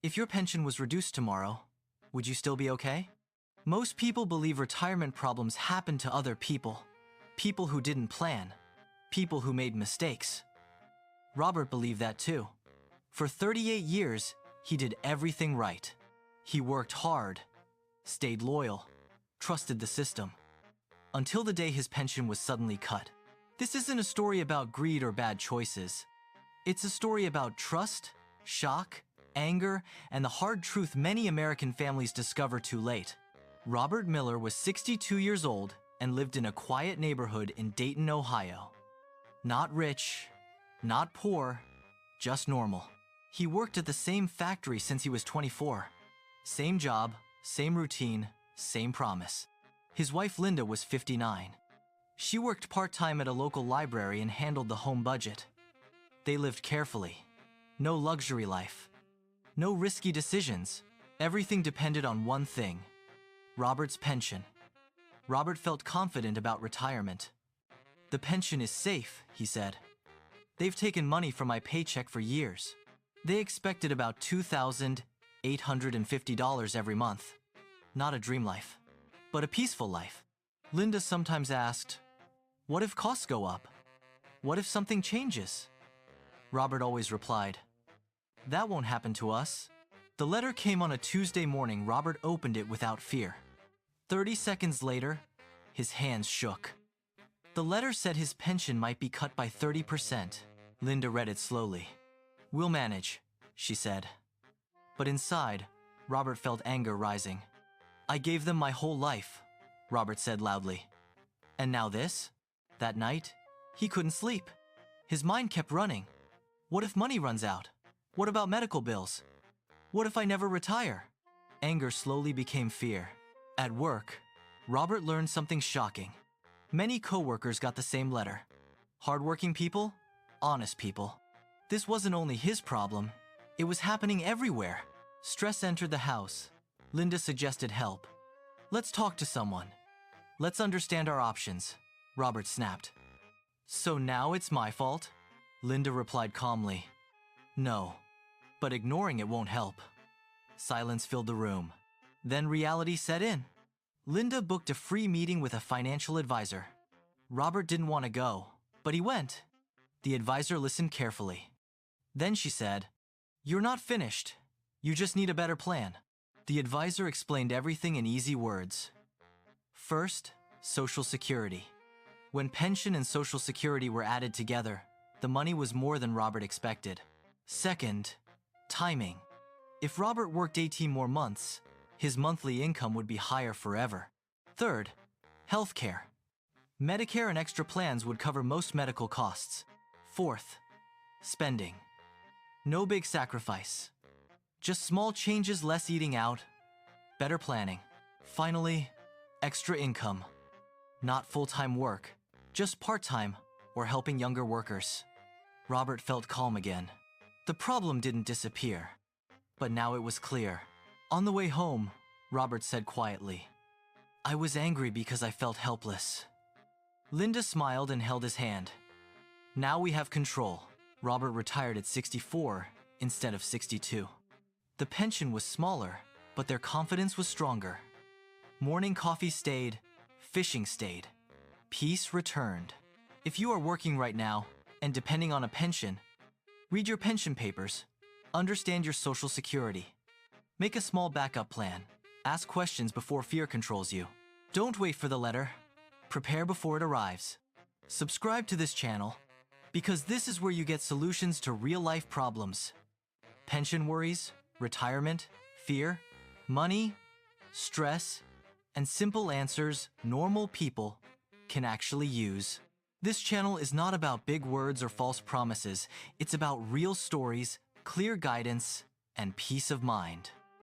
If your pension was reduced tomorrow, would you still be okay? Most people believe retirement problems happen to other people. People who didn't plan. People who made mistakes. Robert believed that too. For 38 years, he did everything right. He worked hard, stayed loyal, trusted the system, until the day his pension was suddenly cut. This isn't a story about greed or bad choices. It's a story about trust, shock, anger, and the hard truth many American families discover too late. Robert Miller was 62 years old and lived in a quiet neighborhood in Dayton, Ohio. Not rich, not poor, just normal. He worked at the same factory since he was 24. Same job, same routine, same promise. His wife Linda was 59. She worked part-time at a local library and handled the home budget. They lived carefully. No luxury life. No risky decisions. Everything depended on one thing: Robert's pension. Robert felt confident about retirement. "The pension is safe," he said. "They've taken money from my paycheck for years." They expected about $2,850 every month. Not a dream life, but a peaceful life. Linda sometimes asked, "What if costs go up? What if something changes?" Robert always replied, "That won't happen to us." The letter came on a Tuesday morning. Robert opened it without fear. 30 seconds later, his hands shook. The letter said his pension might be cut by 30%. Linda read it slowly. "We'll manage," she said. But inside, Robert felt anger rising. "I gave them my whole life," Robert said loudly. "And now this?" That night, he couldn't sleep. His mind kept running. What if money runs out? What about medical bills? What if I never retire? Anger slowly became fear. At work, Robert learned something shocking. Many coworkers got the same letter. Hardworking people, honest people. This wasn't only his problem, it was happening everywhere. Stress entered the house. Linda suggested help. "Let's talk to someone. Let's understand our options," Robert snapped. "So now it's my fault?" Linda replied calmly. "No, but ignoring it won't help." Silence filled the room. Then reality set in. Linda booked a free meeting with a financial advisor. Robert didn't want to go, but he went. The advisor listened carefully. Then she said, "You're not finished. You just need a better plan." The advisor explained everything in easy words. First, Social Security. When pension and Social Security were added together, the money was more than Robert expected. Second, timing. If Robert worked 18 more months, his monthly income would be higher forever. Third, healthcare. Medicare and extra plans would cover most medical costs. Fourth, spending. No big sacrifice. Just small changes, less eating out, better planning. Finally, extra income. Not full-time work, just part-time or helping younger workers. Robert felt calm again. The problem didn't disappear, but now it was clear. On the way home, Robert said quietly, "I was angry because I felt helpless." Linda smiled and held his hand. "Now we have control." Robert retired at 64 instead of 62. The pension was smaller, but their confidence was stronger. Morning coffee stayed, fishing stayed. Peace returned. If you are working right now and depending on a pension, read your pension papers. Understand your Social Security. Make a small backup plan. Ask questions before fear controls you. Don't wait for the letter. Prepare before it arrives. Subscribe to this channel, because this is where you get solutions to real-life problems. Pension worries, retirement, fear, money, stress, and simple answers normal people can actually use. This channel is not about big words or false promises. It's about real stories, clear guidance, and peace of mind.